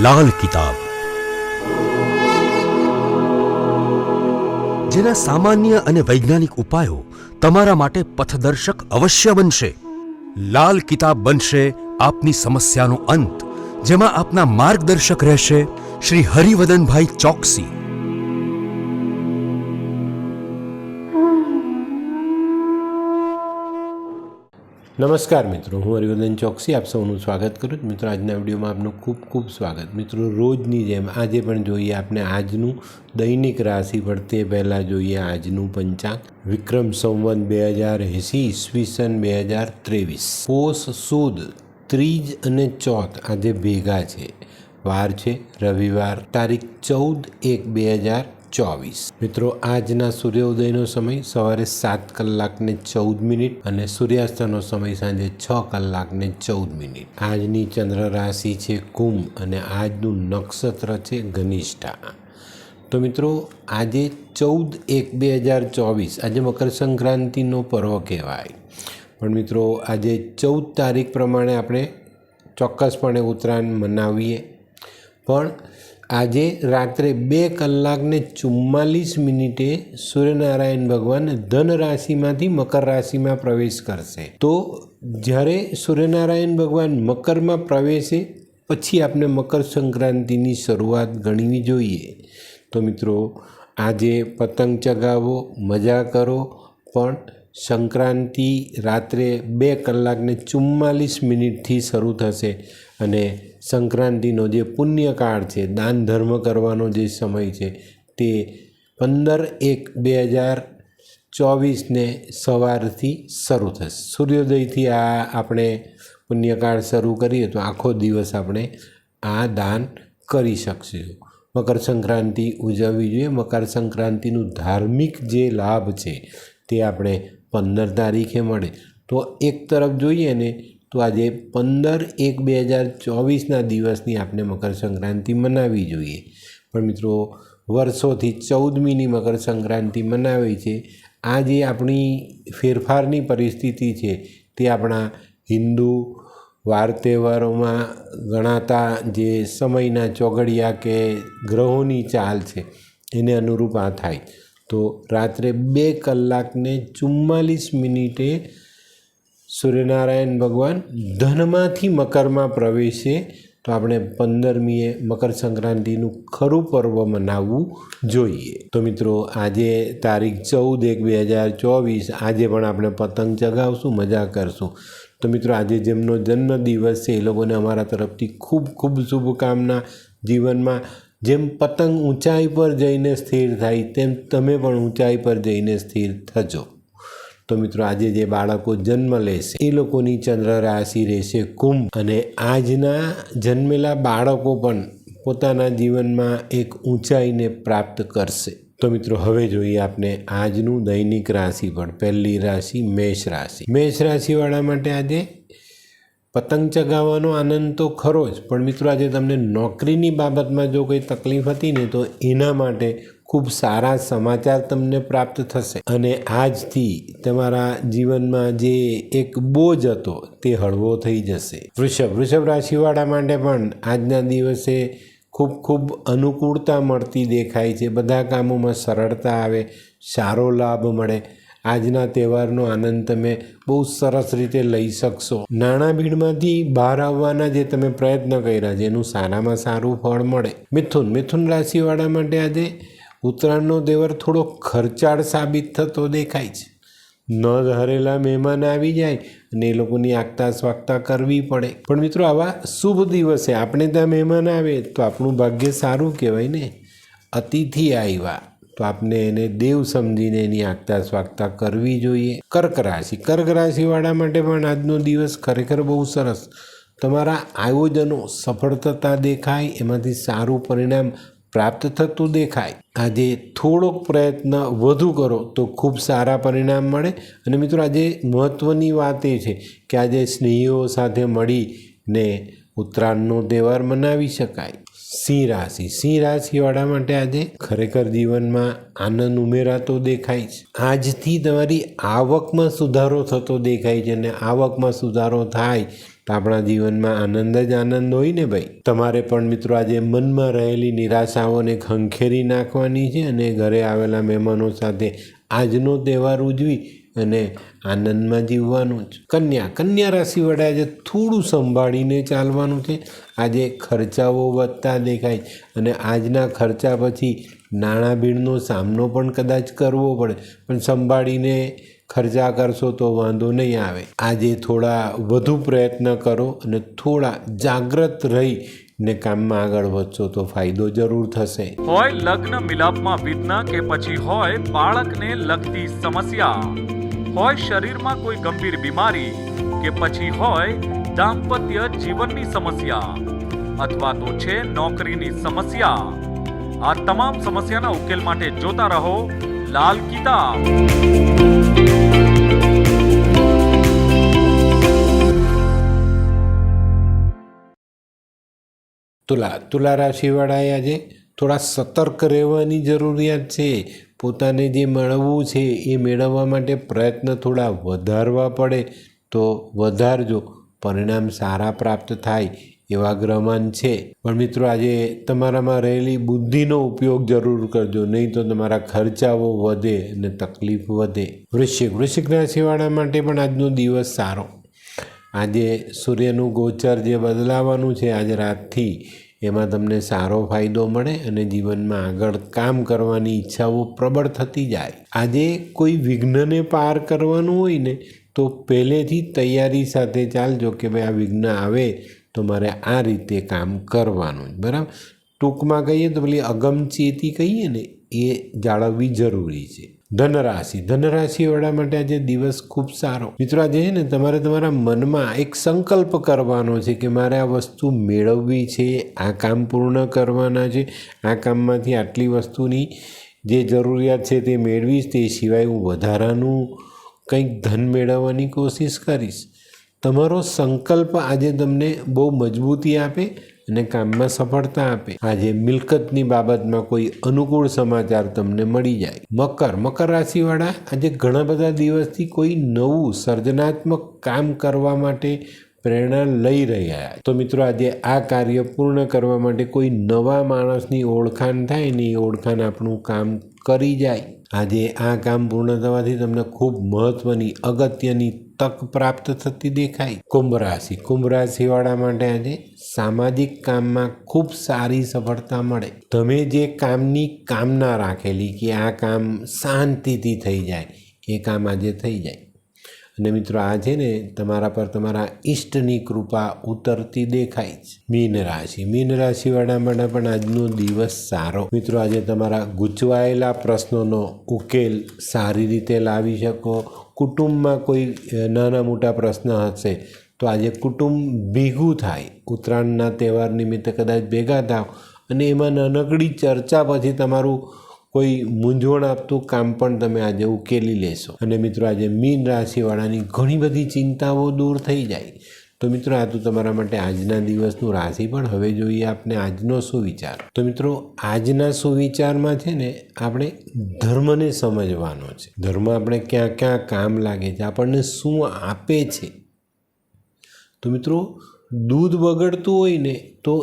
લાલ કિતાબ, જેના સામાન્ય અને વૈજ્ઞાનિક ઉપાયો તમારા માટે પથદર્શક અવશ્ય બનશે. લાલ કિતાબ બનશે આપની સમસ્યાનો અંત, જેમાં આપના માર્ગદર્શક રહેશે શ્રી હરિવદનભાઈ ચોકસી. નમસ્કાર મિત્રો, હું હરિવદન ચોકસી આપ સૌનું સ્વાગત કરું છું. મિત્રો, આજના વિડીયોમાં આપનું ખૂબ ખૂબ સ્વાગત. મિત્રો, રોજની જેમ આજે પણ જોઈએ આપણે આજનું દૈનિક રાશિફળ. તે પહેલાં જોઈએ આજનું પંચાંગ. વિક્રમ સંવત 2080 ઈસવીસન 2023, પોષ સુદ ત્રીજ અને ચોથ આજે ભેગા છે. વાર છે રવિવાર, તારીખ 14/1/2024. મિત્રો, આજના સૂર્યોદયનો સમય સવારે 7:14 અને સૂર્યાસ્તનો સમય સાંજે 6:14. આજની ચંદ્ર રાશિ છે કુંભ અને આજનું નક્ષત્ર છે ઘનિષ્ઠા. તો મિત્રો, આજે 14/1/2024 આજે મકર સંક્રાંતિનો પર્વ કહેવાય. પણ મિત્રો, આજે 14 તારીખ પ્રમાણે આપણે ચોક્કસપણે ઉત્તરાયણ મનાવીએ. પણ આજે રાત્રે 2:44 સૂર્યનારાયણ ભગવાન ધન રાશિમાંથી મકર રાશિમાં પ્રવેશ કરશે. તો જ્યારે સૂર્યનારાયણ ભગવાન મકરમાં પ્રવેશે પછી આપણે મકર સંક્રાંતિની શરૂઆત ગણવી જોઈએ. તો મિત્રો, આજે પતંગ ચગાવો, મજા કરો, પણ સંક્રાંતિ રાત્રે 2:44 શરૂ થશે અને સંક્રાંતિનો જે પુણ્યકાળ છે, દાન ધર્મ કરવાનો જે સમય છે, તે 15/1/2024 સવારથી શરૂ થશે. સૂર્યોદયથી આપણે પુણ્યકાળ શરૂ કરીએ તો આખો દિવસ આપણે આ દાન કરી શકશું. મકર સંક્રાંતિ ઉજવવી જોઈએ. મકર સંક્રાંતિનું ધાર્મિક જે લાભ છે તે આપણે 15 તારીખે મળે. તો એક તરફ જોઈએ ને તો આજે 15/1/2024 દિવસની આપણે મકર સંક્રાંતિ મનાવવી જોઈએ. પણ મિત્રો, વર્ષોથી 14મીની મકર સંક્રાંતિ મનાવી છે. આ જે આપણી ફેરફારની પરિસ્થિતિ છે તે આપણા હિન્દુ વાર તહેવારોમાં ગણાતા જે સમયના ચોઘડિયા કે ગ્રહોની ચાલ છે એને અનુરૂપ આ થાય. તો રાત્રે 2:44 સૂર્યનારાયણ ભગવાન ધનમાંથી મકરમાં પ્રવેશે. તો આપણે 15મીએ મકર સંક્રાંતિનું ખરું પર્વ મનાવવું જોઈએ. તો મિત્રો, આજે તારીખ 14/1/2024 આજે પણ આપણે પતંગ ચગાવશું, મજા કરશું. તો મિત્રો, આજે જેમનો જન્મદિવસ છે એ લોકોને અમારા તરફથી ખૂબ ખૂબ શુભકામના. જીવનમાં જેમ પતંગ ઊંચાઈ પર જઈને સ્થિર થાય તેમ તમે પણ ઊંચાઈ પર જઈને સ્થિર થજો. તો મિત્રો, આજે જે બાળકો જન્મ લેશે એ લોકોની ચંદ્ર રાશિ રહેશે કુંભ અને આજના જન્મેલા બાળકો પણ પોતાના જીવનમાં એક ઊંચાઈને પ્રાપ્ત કરશે. તો મિત્રો, હવે જોઈએ આપણે આજનું દૈનિક રાશિફળ. પહેલી રાશિ મેષ રાશિ. મેષ રાશિવાળા માટે આજે પતંગ ચગાવવાનો આનંદ તો ખરો જ, પણ મિત્રો આજે તમને નોકરીની બાબતમાં જો કોઈ તકલીફ હતી ને તો એના માટે ખૂબ સારા સમાચાર તમને પ્રાપ્ત થશે અને આજથી તમારા જીવનમાં જે એક બોજ હતો તે હળવો થઈ જશે. વૃષભ રાશિવાળા માટે પણ આજના દિવસે ખૂબ અનુકૂળતા મળતી દેખાય છે. બધા કામોમાં સરળતા આવે, સારો લાભ મળે. આજના તહેવારનો આનંદ તમે બહુ સરસ રીતે લઈ શકશો. નાણાં ભીડમાંથી બહાર આવવાના જે તમે પ્રયત્ન કર્યા છે એનું સારામાં સારું ફળ મળે. મિથુન રાશિવાળા માટે આજે ઉત્તરાયણનો તહેવાર થોડો ખર્ચાળ સાબિત થતો દેખાય છે. ન ધારેલા મહેમાન આવી જાય અને એ લોકોની આગતા સ્વાગતા કરવી પડે. પણ મિત્રો, આવા શુભ દિવસે આપણે ત્યાં મહેમાન આવે તો આપણું ભાગ્ય સારું કહેવાય ને. અતિથિ આવ્યા તો આપણે એને દેવ સમજીને એની આગતા સ્વાગતા કરવી જોઈએ. કર્ક રાશિવાળા માટે પણ આજનો દિવસ ખરેખર બહુ સરસ. તમારા આયોજનો સફળ થતા દેખાય, એમાંથી સારું પરિણામ પ્રાપ્ત થતું દેખાય. આજે થોડોક પ્રયત્ન વધુ કરો તો ખૂબ સારા પરિણામ મળે. અને મિત્રો, આજે મહત્ત્વની વાત એ છે કે આજે સ્નેહીઓ સાથે મળીને ઉત્તરાયણનો તહેવાર મનાવી શકાય. સિંહ રાશિવાળા માટે આજે ખરેખર જીવનમાં આનંદ ઉમેરાતો દેખાય છે. આજથી તમારી આવકમાં સુધારો થતો દેખાય છે, અને આવકમાં સુધારો થાય તો આપણા જીવનમાં આનંદ જ આનંદ હોય ને ભાઈ. તમારે પણ મિત્રો આજે મનમાં રહેલી નિરાશાઓને ખંખેરી નાખવાની છે અને ઘરે આવેલા મહેમાનો સાથે આજનો તહેવાર ઉજવી અને આનંદમાં જીવવાનું જ. કન્યા રાશિવાળા આજે થોડું સંભાળીને ચાલવાનું છે. આજે ખર્ચાઓ વધતા દેખાય અને આજના ખર્ચા પછી નાણાભીડનો સામનો પણ કદાચ કરવો પડે, પણ સંભાળીને ખર્ચા કરશો તો વાંધો નહીં આવે. આજે થોડા વધુ પ્રયત્ન કરો અને થોડા જાગ્રત રહી ને કામમાં આગળ વધશો તો ફાયદો જરૂર થશે. હોય લગ્ન મિલાપમાં વિઘ્ન કે પછી હોય બાળકને લગતી સમસ્યા, હોય શરીરમાં કોઈ ગંભીર બીમારી કે પછી હોય દાંપત્ય જીવનની સમસ્યા અથવા તો છે નોકરીની સમસ્યા, આ તમામ સમસ્યાના ઉકેલ માટે જોતા રહો લાલ કિતાબ. તુલા રાશિવાળાએ આજે થોડા સતર્ક રહેવાની જરૂરિયાત છે. પોતાને જે મેળવવું છે એ મેળવવા માટે પ્રયત્ન થોડા વધારવા પડે તો વધારજો, પરિણામ સારા પ્રાપ્ત થાય એવા ગ્રહમાન છે. પણ મિત્રો આજે તમારામાં રહેલી બુદ્ધિનો ઉપયોગ જરૂર કરજો, નહીં તો તમારા ખર્ચાઓ વધે અને તકલીફ વધે. વૃશ્ચિક રાશિવાળા માટે પણ આજનો દિવસ સારો. આજે સૂર્યનું ગોચર જે બદલાવાનું છે આજે રાતથી, એમાં તમને સારો ફાયદો મળે અને જીવનમાં આગળ કામ કરવાની ઈચ્છાઓ પ્રબળ થતી જાય. આજે કોઈ વિઘ્નને પાર કરવાનું હોય ને તો પહેલેથી તૈયારી સાથે ચાલજો કે ભાઈ આ વિઘ્ન આવે તો મારે આ રીતે કામ કરવાનું, બરાબર. ટૂંકમાં કહીએ તો પેલી અગમચેતી કહીએ ને એ જાળવવી જરૂરી છે. ધનરાશિવાળા માટે આજે દિવસ ખૂબ સારો. મિત્રો આજે છે ને તમારે તમારા મનમાં એક સંકલ્પ કરવાનો છે કે મારે આ વસ્તુ મેળવવી છે, આ કામ પૂર્ણ કરવાના છે, આ કામમાંથી આટલી વસ્તુની જે જરૂરિયાત છે તે મેળવીશ, તે સિવાય હું વધારાનું કંઈક ધન મેળવવાની કોશિશ કરીશ. તમારો સંકલ્પ આજે તમને બહુ મજબૂતી આપે અને કામમાં સફળતા આપે. આજે મિલકતની બાબતમાં કોઈ અનુકૂળ સમાચાર તમને મળી જાય. મકર રાશિવાળા આજે ઘણા બધા દિવસથી કોઈ નવું સર્જનાત્મક કામ કરવા માટે પ્રેરણા લઈ રહ્યા. તો મિત્રો આજે આ કાર્ય પૂર્ણ કરવા માટે કોઈ નવા માણસની ઓળખાણ થાય ને એ ઓળખાણ આપણું કામ કરી જાય. આજે આ કામ પૂર્ણ થવાથી તમને ખૂબ મહત્વની અગત્યની તક પ્રાપ્ત થતી દેખાય. કુંભ રાશિવાળા માટે આજે સામાજિક કામમાં ખૂબ સારી સફળતા મળે. તમે જે કામની કામના રાખેલી કે આ કામ શાંતિથી થઈ જાય, એ કામ આજે થઈ જાય. અને મિત્રો આ છે ને તમારા પર તમારા ઈષ્ટની કૃપા ઉતરતી દેખાય છે. મીન રાશિવાળા માટે પણ આજનો દિવસ સારો. મિત્રો આજે તમારા ગૂંચવાયેલા પ્રશ્નોનો ઉકેલ સારી રીતે લાવી શકો. કુટુંબમાં કોઈ નાના મોટા પ્રશ્ન હશે તો આજે કુટુંબ ભેગું થાય. ઉત્તરાયણના તહેવાર નિમિત્તે કદાચ ભેગા થાવ અને એમાં નાનકડી ચર્ચા પછી તમારું કોઈ મૂંઝવણ આપતું કામ પણ તમે આજે ઉકેલી લેશો. અને મિત્રો આજે મીન રાશિવાળાની ઘણી બધી ચિંતાઓ દૂર થઈ જાય. તો મિત્રો આ તો તમારા માટે આજના દિવસનું રાશિ. પણ હવે જોઈએ આપણે આજનો સુવિચાર. તો મિત્રો આજના સુવિચારમાં છે ને આપણે ધર્મને સમજવાનો છે. ધર્મ આપણે ક્યાં ક્યાં કામ લાગે છે, આપણને શું આપે છે. તો મિત્રો દૂધ બગડતું હોય ને તો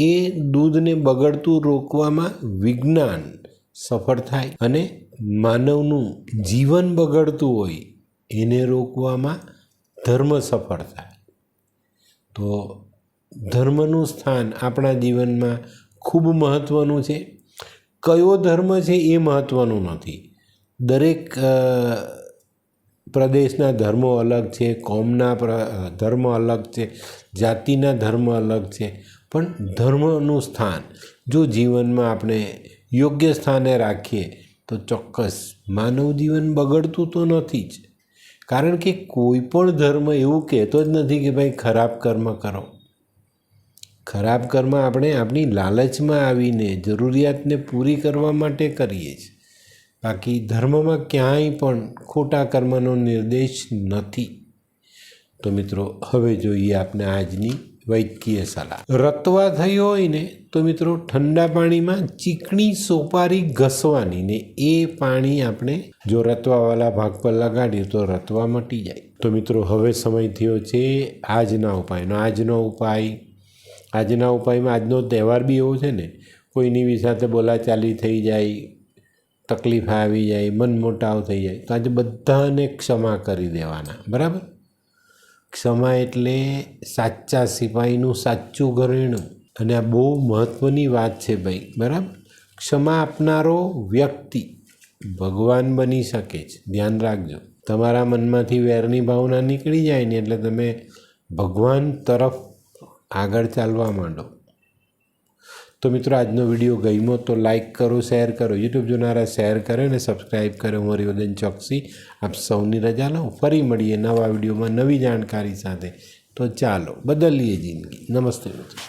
એ દૂધને બગડતું રોકવામાં વિજ્ઞાન સફળ થાય, અને માનવનું જીવન બગડતું હોય એને રોકવામાં ધર્મ સફળ થાય. તો ધર્મનું સ્થાન આપણા જીવનમાં ખૂબ મહત્ત્વનું છે. કયો ધર્મ છે એ મહત્ત્વનું નથી. દરેક પ્રદેશના ધર્મો અલગ છે, કોમના ધર્મ અલગ છે, જાતિના ધર્મ અલગ છે. પણ ધર્મનું સ્થાન જો જીવનમાં આપણે યોગ્ય સ્થાને રાખીએ તો ચોક્કસ માનવ જીવન બગડતું તો નથી જ. કારણ કે કોઈ પણ ધર્મ એવું કહેતો જ નથી કે ભાઈ ખરાબ કર્મ કરો. ખરાબ કર્મ આપણે આપણી લાલચમાં આવીને જરૂરિયાતને પૂરી કરવા માટે કરીએ છીએ. બાકી ધર્મમાં ક્યાંય પણ ખોટા કર્મનો નિર્દેશ નથી. તો મિત્રો હવે જોઈએ આપણે આજની વૈદ્યકીય સલાહ. રતવા થઈ હોય ને તો મિત્રો ઠંડા પાણીમાં ચીકણી સોપારી ઘસવાની ને એ પાણી આપણે જો રતવાવાળા ભાગ પર લગાડીએ તો રતવા મટી જાય. તો મિત્રો હવે સમય થયો છે આજના ઉપાયનો. આજના ઉપાયમાં આજનો તહેવાર બી એવો છે ને, કોઈની બી સાથે બોલાચાલી થઈ જાય, તકલીફ આવી જાય, મન મોટાવ થઈ જાય, તો આજે બધાને ક્ષમા કરી દેવાના. બરાબર? ક્ષમા એટલે સાચા સિપાહીનું સાચું ઘરેણું. અને આ બહુ મહત્ત્વની વાત છે ભાઈ. બરાબર? ક્ષમા આપનારો વ્યક્તિ ભગવાન બની શકે છે. ધ્યાન રાખજો. તમારા મનમાંથી વેરની ભાવના નીકળી જાય ને એટલે તમે ભગવાન તરફ આગળ ચાલવા માંડો. તો મિત્રો આજનો વિડીયો ગમ્યો તો લાઈક કરો, શેર કરો. યુટ્યુબ જોનારા શેર કરે અને સબસ્ક્રાઈબ કરે. હું હરિવર્ધન ચોકસી આપ સૌની રજા લઉં. ફરી મળીએ નવા વિડીયોમાં નવી જાણકારી સાથે. તો ચાલો બદલીએ જિંદગી. નમસ્તે મિત્રો.